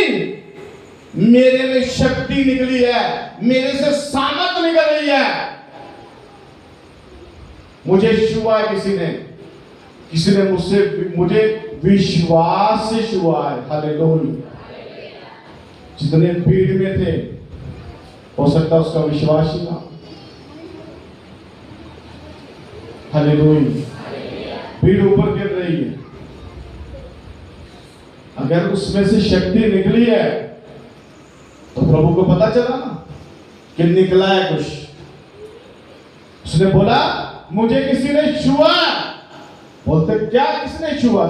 Speaker 1: मेरे में शक्ति निकली है, मेरे से सामर्थ निकल रही है, मुझे छुआ है किसी ने मुझे विश्वास से छुआ है। हालेलुया। जितने भीड़ में थे, हो सकता उसका विश्वास ही ना। हालेलुया। भीड़ ऊपर गिर रही है, अगर उसमें से शक्ति निकली है तो प्रभु को पता चला ना कि निकला है कुछ। उसने बोला, मुझे किसी ने छुआ। बोलते, क्या किसने छुआ?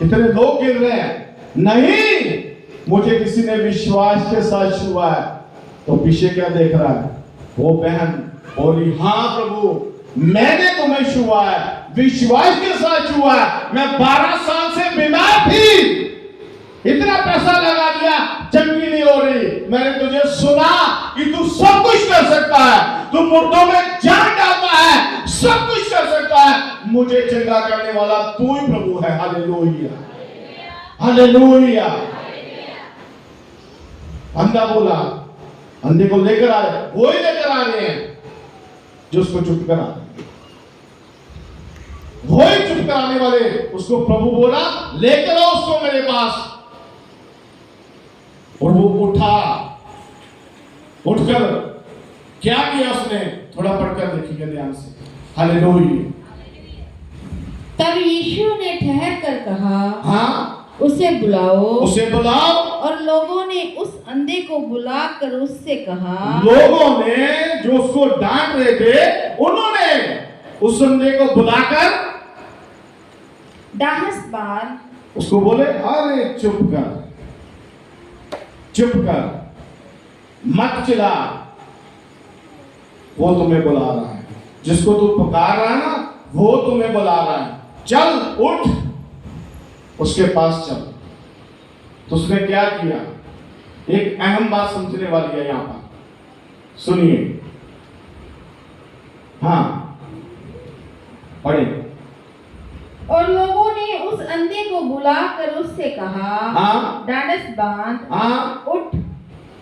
Speaker 1: इतने लोग गिर रहे हैं। नहीं, मुझे किसी ने विश्वास के साथ छुआ है। तो पीछे क्या देख रहा है? वो बहन बोली, हाँ प्रभु, मैंने तुम्हें छुआ है, विश्वास के साथ हुआ है। मैं 12 साल से बीमार थी, इतना पैसा लगा दिया, चंगी नहीं हो रही। मैंने तुझे सुना कि तू सब कुछ कर सकता है, तू मुर्दों में जान डालता है, सब कुछ कर सकता है। मुझे चंगा करने वाला तू ही प्रभु है। Hallelujah, hallelujah. अंधा बोला, अंधे को लेकर आए, वो ही लेकर आ रहे हैं जो उसको चुप करा, वो ही चुप कराने वाले। उसको प्रभु बोला, लेकर आओ उसको मेरे पास। और वो उठा, उठकर क्या किया उसने, थोड़ा पढ़कर देखिएगा ध्यान से। हालेलुया।
Speaker 2: तब यीशु ने ठहर कर कहा,
Speaker 1: हाँ,
Speaker 2: उसे बुलाओ,
Speaker 1: उसे बुलाओ।
Speaker 2: और लोगों ने उस अंधे को बुलाकर उससे कहा,
Speaker 1: लोगों ने जो उसको डांट रहे थे, उन्होंने उस अंधे को बुलाकर
Speaker 2: ढाढ़स बांध।
Speaker 1: उसको बोले, अरे चुप कर, चुप कर, मत चिल्ला, वो तुम्हें बुला रहा है। जिसको तू पुकार रहा है ना, वो तुम्हें बुला रहा है। चल उठ, उसके पास चल। तो उसने क्या किया? एक अहम बात समझने वाली है यहां पर, सुनिए। हाँ, पढ़े।
Speaker 2: और लोगों ने उस अंधे को बुलाकर उससे कहा,
Speaker 1: हाँ,
Speaker 2: ढाढ़स बांध,
Speaker 1: हाँ,
Speaker 2: उठ,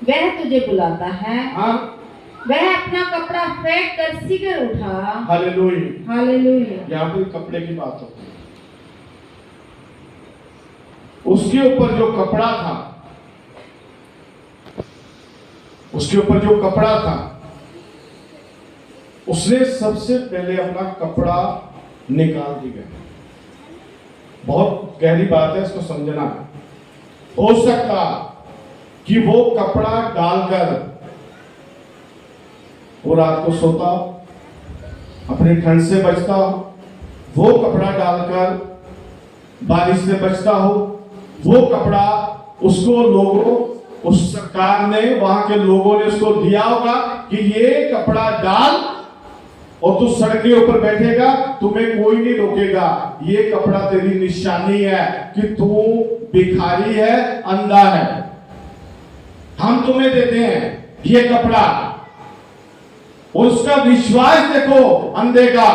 Speaker 2: वह तुझे बुलाता है।
Speaker 1: हाँ।
Speaker 2: वह अपना कपड़ा फेंक कर शीघ्र उठा।
Speaker 1: हालेलुया।
Speaker 2: हालेलुया।
Speaker 1: यहाँ पे कपड़े की बात होती है। उसके ऊपर जो कपड़ा था, उसके ऊपर जो कपड़ा था, उसने सबसे पहले अपना कपड़ा निकाल दिया। बहुत गहरी बात है, इसको समझना। हो सकता कि वो कपड़ा डालकर वो रात को सोता हो, अपनी ठंड से बचता हो, वो कपड़ा डालकर बारिश से बचता हो, वो कपड़ा उसको लोगों, उस सरकार ने, वहां के लोगों ने उसको दिया होगा कि ये कपड़ा डाल और तू सड़क के ऊपर बैठेगा, तुम्हें कोई नहीं रोकेगा। ये कपड़ा तेरी निशानी है कि तू भिखारी है, अंधा है। हम तुम्हें देते हैं ये कपड़ा। और उसका विश्वास देखो अंधे का।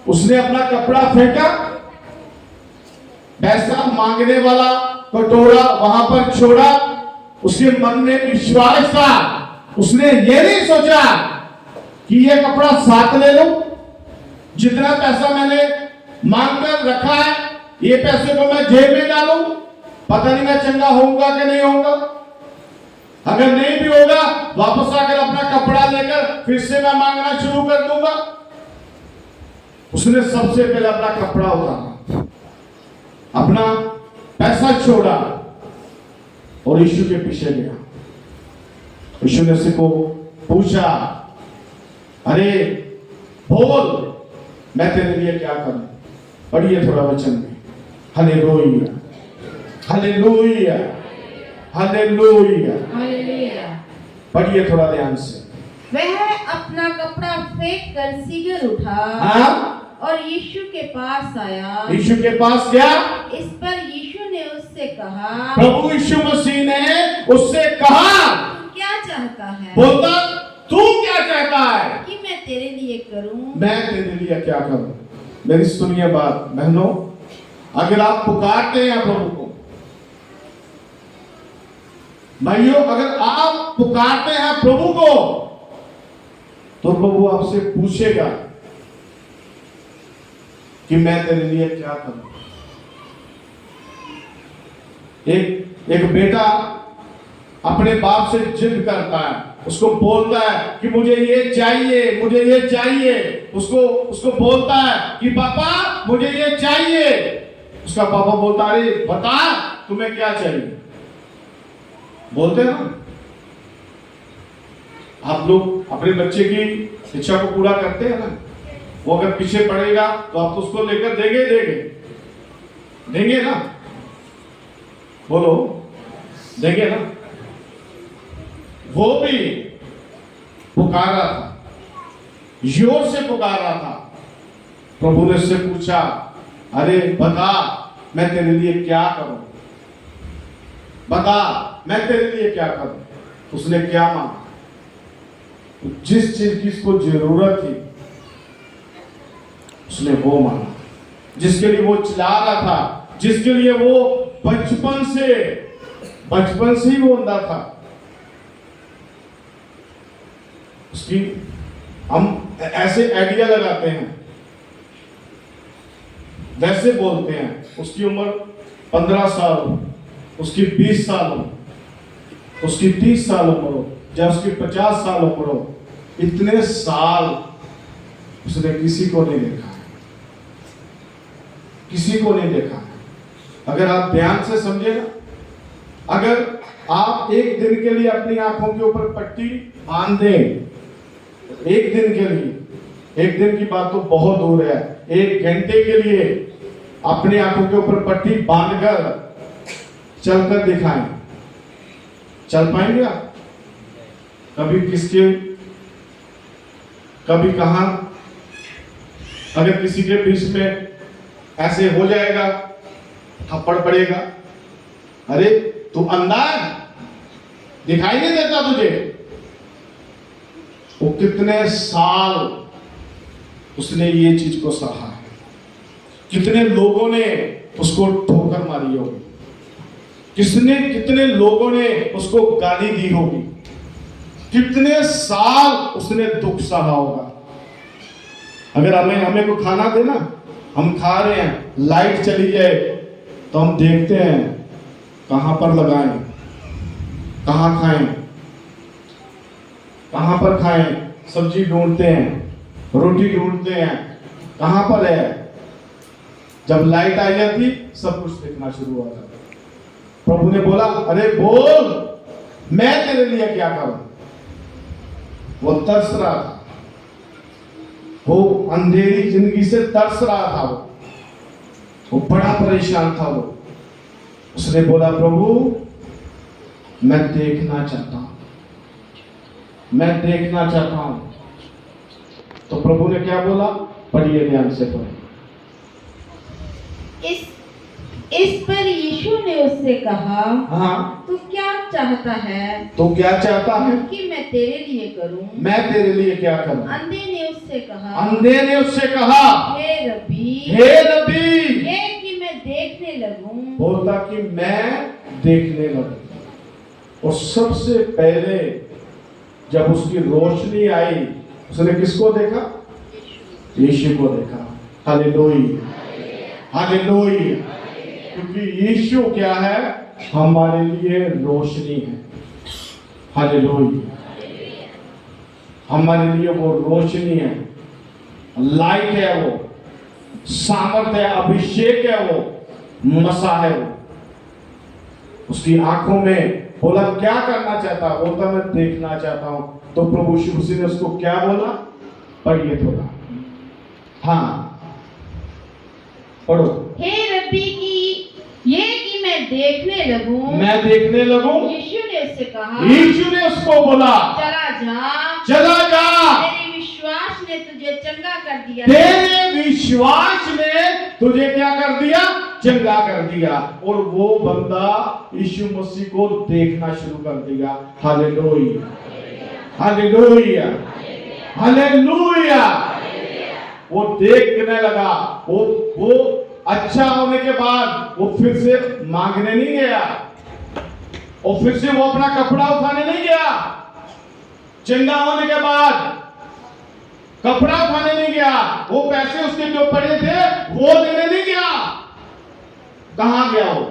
Speaker 1: उसने अपना कपड़ा फेंका, पैसा मांगने वाला कटोरा वहां पर छोड़ा। उसके मन में विश्वास था। उसने ये नहीं सोचा कि ये कपड़ा साथ ले लूं, जितना पैसा मैंने मांग कर रखा है, ये पैसे को मैं जेब में डालूं, पता नहीं मैं चंगा होऊंगा कि नहीं होऊंगा। अगर नहीं भी होगा, वापस आकर अपना कपड़ा लेकर फिर से मैं मांगना शुरू कर दूंगा। उसने सबसे पहले अपना कपड़ा उतारा, अपना पैसा छोड़ा और यीशु के पीछे गया। यीशु ने उसको पूछा, अरे बोल, मैं तेरे लिए क्या करूं? पढ़िए थोड़ा वचन में। Hallelujah, hallelujah, hallelujah.
Speaker 2: हालेलुया।
Speaker 1: पढ़िए थोड़ा ध्यान से।
Speaker 2: वह अपना कपड़ा फेंक कर शीघ्र उठा,
Speaker 1: हाँ,
Speaker 2: और यीशु के पास आया।
Speaker 1: यीशु के पास क्या?
Speaker 2: इस पर यीशु ने उससे कहा,
Speaker 1: प्रभु यीशु मसीह ने उससे कहा,
Speaker 2: तू क्या चाहता है?
Speaker 1: बोलता, तू क्या चाहता है
Speaker 2: कि मैं तेरे लिए करूं?
Speaker 1: मैं तेरे लिए क्या करूं? मेरी सुनिए बात बहनों, अगर आप पुकारते हैं प्रभु को, भाइयों, अगर आप पुकारते हैं प्रभु को, तो प्रभु आपसे पूछेगा कि मैं तेरे लिए क्या करूं। एक बेटा अपने बाप से जिद करता है, उसको बोलता है कि मुझे ये चाहिए, मुझे ये चाहिए। उसको बोलता है कि पापा मुझे ये चाहिए। उसका पापा बोलता है, अरे बता तुम्हें क्या चाहिए। बोलते हैं ना, आप लोग अपने बच्चे की इच्छा को पूरा करते हैं ना। वो अगर पीछे पड़ेगा तो आप उसको लेकर देंगे ना, बोलो, देंगे ना। वो भी पुकार रहा था, जोर से पुकार रहा था, प्रभु ने उससे पूछा, अरे बता मैं तेरे लिए क्या करूं, बता मैं तेरे लिए क्या करूं। उसने क्या मांगा? जिस चीज की उसको जरूरत थी उसने वो मांगा, जिसके लिए वो चिल्ला रहा था, जिसके लिए वो बचपन से ही वो अंधा था। उसकी हम ऐसे आइडिया लगाते हैं, वैसे बोलते हैं, उसकी उम्र 15 साल हो, उसकी 20 साल हो, उसकी 30 साल उम्र हो, या उसकी 50 साल उम्र हो, इतने साल उसने किसी को नहीं देखा, किसी को नहीं देखा। अगर आप ध्यान से समझे ना, अगर आप एक दिन के लिए अपनी आंखों के ऊपर पट्टी बांध दें, एक दिन के लिए, एक दिन की बात तो बहुत दूर है, 1 घंटे के लिए अपनी आंखों के ऊपर पट्टी बांधकर चलकर दिखाएं, चल पाएंगे आप? कभी किसके, कभी कहां, अगर किसी के बीच में ऐसे हो जाएगा, थप्पड़ पड़ेगा, अरे तू अंधा है, दिखाई नहीं देता तुझे। वो कितने साल उसने ये चीज को सहा है, कितने लोगों ने उसको ठोकर मारी होगी, कितने लोगों ने उसको गाली दी होगी, कितने साल उसने दुख सहा होगा। अगर हमें को खाना देना, हम खा रहे हैं, लाइट चली जाए तो हम देखते हैं कहां पर लगाएं, कहां खाएं, कहां पर खाएं, सब्जी ढूंढते हैं, रोटी ढूंढते हैं, कहां पर है। जब लाइट आ जाती सब कुछ दिखना शुरू हो जाता। प्रभु ने बोला, अरे बोल मैं तेरे लिए क्या करूं। वो तरस रहा था, वो अंधेरी जिंदगी से तरस रहा था, वो बड़ा परेशान था। वो उसने बोला, प्रभु मैं देखना चाहता हूं, मैं देखना चाहता हूं। तो प्रभु ने क्या बोला? पढ़िए, ध्यान से पढ़िए।
Speaker 2: इस पर यीशु ने उससे कहा,
Speaker 1: हाँ,
Speaker 2: तू क्या चाहता है?
Speaker 1: तो क्या चाहता है
Speaker 2: कि मैं तेरे लिए करूं?
Speaker 1: मैं तेरे लिए क्या करूं?
Speaker 2: अंधे ने उससे कहा,
Speaker 1: अंधे ने उससे कहा,
Speaker 2: हे रब्बी,
Speaker 1: हे नबी,
Speaker 2: ये कि मैं देखने लगूं।
Speaker 1: बोलता कि मैं देखने लगूं। और सबसे पहले जब उसकी रोशनी आई, उसने किसको देखा? यीशु को देखा। Hallelujah, hallelujah. क्योंकि यीशु क्या है? हमारे लिए रोशनी है। हालेलुया, हमारे लिए वो रोशनी है, लाइट है, वो सामर्थ्य है, अभिषेक है, वो मसा है। वो उसकी आंखों में बोला क्या करना चाहता? बोलता मैं देखना चाहता हूं। तो प्रभु यीशु मसीह ने उसको क्या बोला? पढ़िए थोड़ा। हाँ पढ़ो।
Speaker 2: हे रब्बी की ये कि मैं देखने लगूं।
Speaker 1: मैं देखने लगूं।
Speaker 2: यीशु ने उससे कहा,
Speaker 1: यीशु ने उसको बोला,
Speaker 2: चला जा,
Speaker 1: चला जा,
Speaker 2: तेरे विश्वास ने तुझे चंगा कर दिया।
Speaker 1: तेरे विश्वास ने तुझे क्या कर दिया? चंगा कर दिया। और वो बंदा यीशु मसीह को देखना शुरू कर दिया। Hallelujah, hallelujah, hallelujah. वो देखने लगा। वो अच्छा होने के बाद वो फिर से मांगने नहीं गया, और फिर से वो अपना कपड़ा उठाने नहीं गया। चंगा होने के बाद कपड़ा उठाने नहीं गया, वो पैसे उसके जो पड़े थे वो देने नहीं गया। कहां गया वो?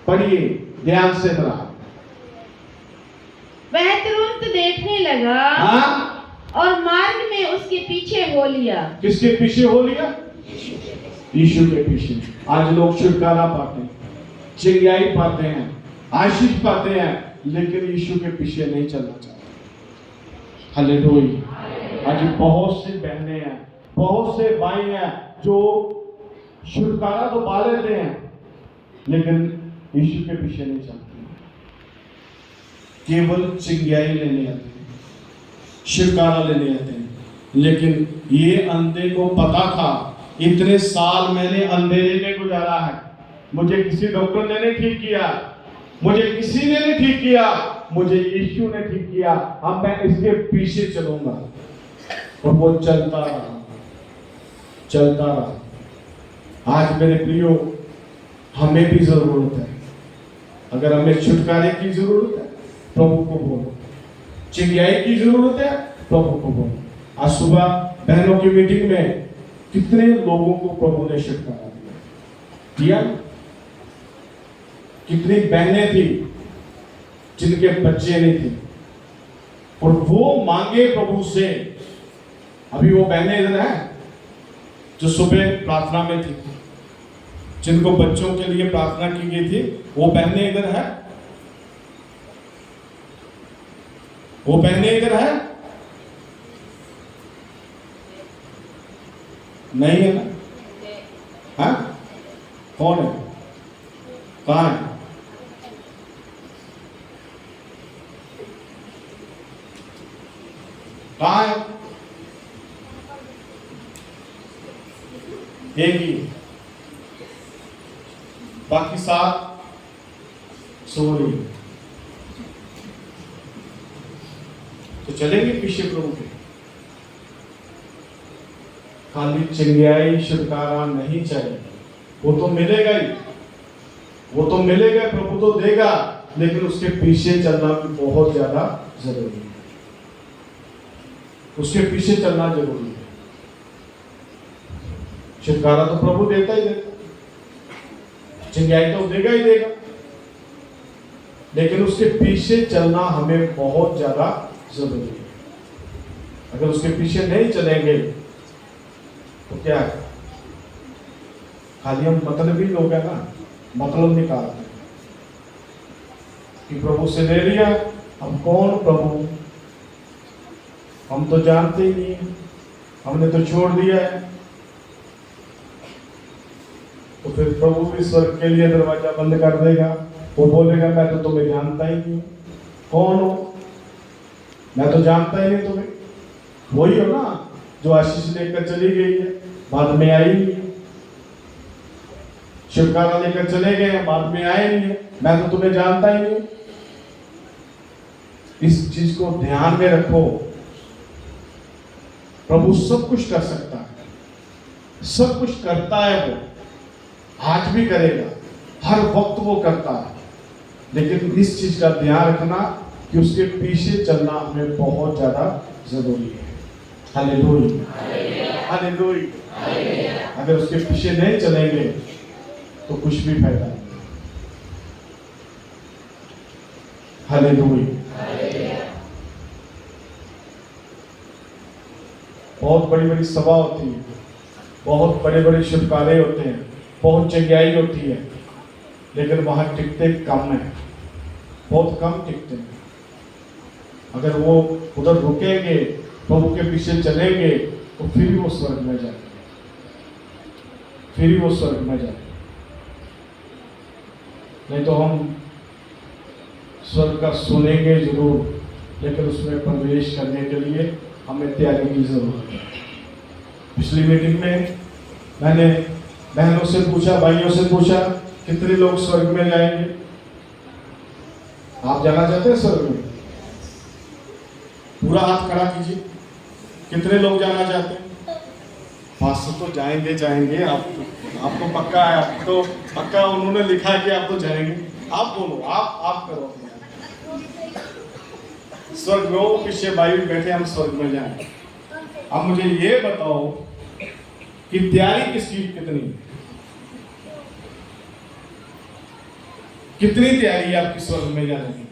Speaker 1: पढ़िए ध्यान से जरा।
Speaker 2: वह तुरंत देखने लगा।
Speaker 1: हाँ?
Speaker 2: और मार्ग में उसके पीछे हो लिया।
Speaker 1: किसके पीछे हो लिया? यीशु के पीछे। आज लोग छुटकारा पाते हैं, चिंगाई पाते हैं, आशीष पाते हैं, लेकिन यीशु के पीछे नहीं चलना चाहते। हालेलुया। आज बहुत सी बहनें हैं, बहुत से भाई हैं जो छुटकारा तो पा लेते हैं, लेकिन यीशु के पीछे नहीं चलते, केवल चिंगाई लेने आते हैं, छुटकारा लेने आते हैं, लेकिन ये अंधे को पता था, इतने साल मैंने अंधेरे में गुजारा है, मुझे किसी डॉक्टर ने नहीं ठीक किया, मुझे किसी ने नहीं ठीक किया, मुझे यीशु ने ठीक किया, अब मैं इसके पीछे चलूंगा। और वो चलता रहा, चलता रहा। आज मेरे प्रियो, हमें भी जरूरत है, अगर हमें छुटकारे की जरूरत है प्रभु को बोलो, चिंगाई की जरूरत है प्रभु को बोलो। आज सुबह बहनों की मीटिंग में कितने लोगों को प्रभु ने छुटकारा दिया। कितनी बहनें थी जिनके बच्चे नहीं थे और वो मांगे प्रभु से। अभी वो बहनें इधर हैं जो सुबह प्रार्थना में थी, जिनको बच्चों के लिए प्रार्थना की गई थी, वो बहनें इधर है, वो बहनें इधर है, नहीं है ना? हाँ, कौन है, कहाँ है? कहाँ है? एक ही, बाकी 7 सो रही। तो चलेंगे पीछे प्रभु के। खाली चिंगाई छुटकारा नहीं चाहिए, वो तो मिलेगा ही, वो तो मिलेगा, प्रभु तो देगा, लेकिन उसके पीछे चलना भी बहुत ज्यादा जरूरी है। उसके पीछे चलना जरूरी है। छुटकारा तो प्रभु देता ही देता, चिंगाई तो देगा ही देगा, लेकिन उसके पीछे चलना हमें बहुत ज्यादा जरूरी है। अगर उसके पीछे नहीं चलेंगे तो क्या है, खाली हम मतलबी लोग हैं ना, मतलब निकालते हैं कि प्रभु से ले लिया, हम कौन प्रभु, हम तो जानते ही नहीं, हमने तो छोड़ दिया है। तो फिर प्रभु भी स्वर्ग के लिए दरवाजा बंद कर देगा, वो बोलेगा मैं तो तुम्हें जानता ही नहीं, कौन हो, मैं तो जानता ही नहीं तुम्हें। वही हो ना जो आशीष लेकर चली गई है, बाद में आई नहीं, छुटकारा लेकर चले गए हैं, बाद में आए नहीं है, मैं तो तुम्हें जानता ही नहीं। इस चीज को ध्यान में रखो, प्रभु सब कुछ कर सकता है, सब कुछ करता है, वो आज भी करेगा, हर वक्त वो करता है, लेकिन इस चीज का ध्यान रखना कि उसके पीछे चलना हमें बहुत ज्यादा जरूरी है। Hallelujah, hallelujah. अगर उसके पीछे नहीं चलेंगे तो कुछ भी फायदा नहीं। हालेलुया। बहुत बड़ी बड़ी सभा होती है, बहुत बड़े बड़े छुटकारे होते हैं, बहुत चिंगाई होती है, लेकिन वहां टिकते कम है, बहुत कम टिकते हैं। अगर वो उधर रुकेंगे, प्रभु के पीछे चलेंगे, तो फिर वो स्वर्ग में जाएंगे, फिर वो स्वर्ग में जाएंगे। नहीं तो हम स्वर्ग का सुनेंगे जरूर, लेकिन उसमें प्रवेश करने के लिए हमें तैयारी की जरूरत है। पिछली मीटिंग में मैंने बहनों से पूछा, भाइयों से पूछा, कितने लोग स्वर्ग में जाएंगे? आप जाना चाहते हैं स्वर्ग में? पूरा हाथ खड़ा कीजिए, कितने लोग जाना चाहते हैं? 500 तो जाएंगे, जाएंगे। आपको पक्का है, आप तो पक्का उन्होंने लिखा है कि आप तो जाएंगे। आप बोलो, आप करो। स्वर्ग में वो पीछे भाई बैठे, हम स्वर्ग में जाएं। अब मुझे ये बताओ कि तैयारी किसकी कितनी तैयारी है आपकी स्वर्ग में जाने की?